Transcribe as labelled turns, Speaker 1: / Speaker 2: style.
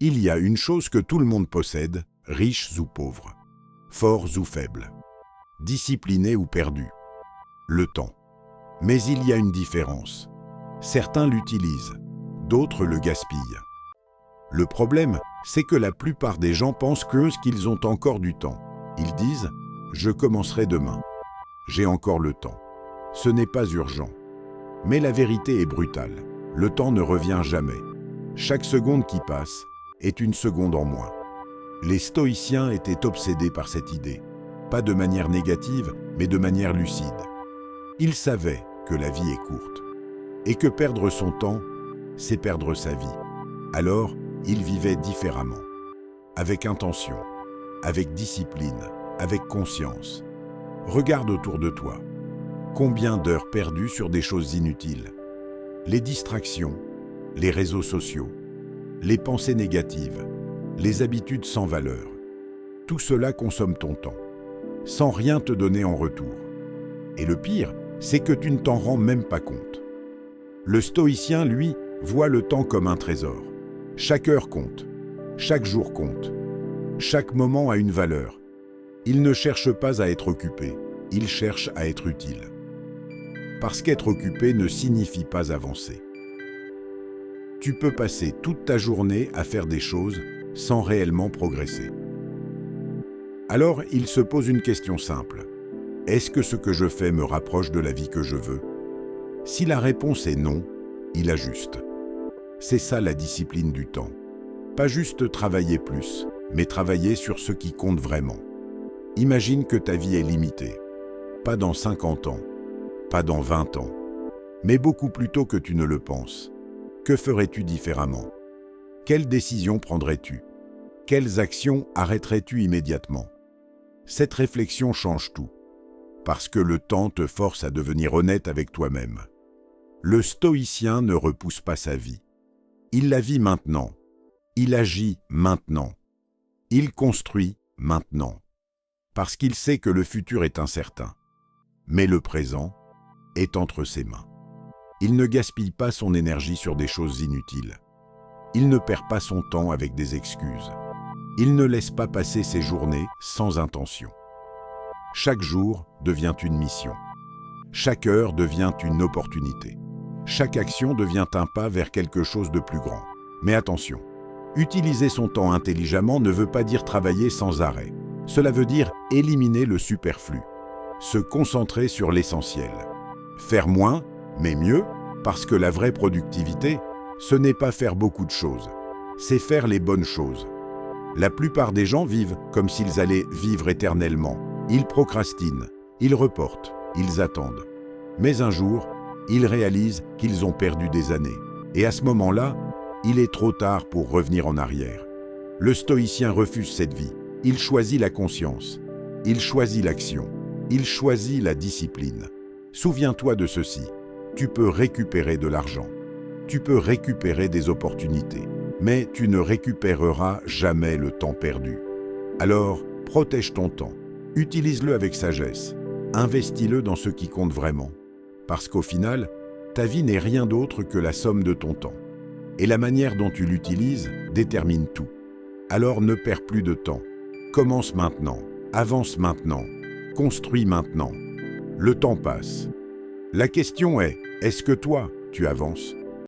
Speaker 1: Il y a une chose que tout le monde possède, riches ou pauvres, forts ou faibles, disciplinés ou perdus, le temps. Mais il y a une différence. Certains l'utilisent, d'autres le gaspillent. Le problème, c'est que la plupart des gens pensent qu'ils ont encore du temps. Ils disent « je commencerai demain ». J'ai encore le temps. Ce n'est pas urgent. Mais la vérité est brutale. Le temps ne revient jamais. Chaque seconde qui passe est une seconde en moins. Les stoïciens étaient obsédés par cette idée. Pas de manière négative, mais de manière lucide. Ils savaient que la vie est courte. Et que perdre son temps, c'est perdre sa vie. Alors, ils vivaient différemment. Avec intention, avec discipline, avec conscience. Regarde autour de toi. Combien d'heures perdues sur des choses inutiles? Les distractions, les réseaux sociaux, les pensées négatives, les habitudes sans valeur. Tout cela consomme ton temps, sans rien te donner en retour. Et le pire, c'est que tu ne t'en rends même pas compte. Le stoïcien, lui, voit le temps comme un trésor. Chaque heure compte, chaque jour compte, chaque moment a une valeur. Il ne cherche pas à être occupé, il cherche à être utile. Parce qu'être occupé ne signifie pas avancer. Tu peux passer toute ta journée à faire des choses sans réellement progresser. Alors, il se pose une question simple. Est-ce que ce que je fais me rapproche de la vie que je veux? Si la réponse est non, il ajuste. C'est ça la discipline du temps. Pas juste travailler plus, mais travailler sur ce qui compte vraiment. Imagine que ta vie est limitée. Pas dans 50 ans, pas dans 20 ans, mais beaucoup plus tôt que tu ne le penses. Que ferais-tu différemment? Quelles décisions prendrais-tu? Quelles actions arrêterais-tu immédiatement? Cette réflexion change tout, parce que le temps te force à devenir honnête avec toi-même. Le stoïcien ne repousse pas sa vie. Il la vit maintenant. Il agit maintenant. Il construit maintenant. Parce qu'il sait que le futur est incertain. Mais le présent est entre ses mains. Il ne gaspille pas son énergie sur des choses inutiles. Il ne perd pas son temps avec des excuses. Il ne laisse pas passer ses journées sans intention. Chaque jour devient une mission. Chaque heure devient une opportunité. Chaque action devient un pas vers quelque chose de plus grand. Mais attention, utiliser son temps intelligemment ne veut pas dire travailler sans arrêt. Cela veut dire éliminer le superflu, se concentrer sur l'essentiel. Faire moins, mais mieux, parce que la vraie productivité, ce n'est pas faire beaucoup de choses, c'est faire les bonnes choses. La plupart des gens vivent comme s'ils allaient vivre éternellement. Ils procrastinent, ils reportent, ils attendent. Mais un jour, ils réalisent qu'ils ont perdu des années. Et à ce moment-là, il est trop tard pour revenir en arrière. Le stoïcien refuse cette vie. Il choisit la conscience. Il choisit l'action. Il choisit la discipline. Souviens-toi de ceci. Tu peux récupérer de l'argent. Tu peux récupérer des opportunités. Mais tu ne récupéreras jamais le temps perdu. Alors, protège ton temps. Utilise-le avec sagesse. Investis-le dans ce qui compte vraiment. Parce qu'au final, ta vie n'est rien d'autre que la somme de ton temps. Et la manière dont tu l'utilises détermine tout. Alors ne perds plus de temps. Commence maintenant. Avance maintenant. Construis maintenant. Le temps passe. La question est, est-ce que toi, tu avances ?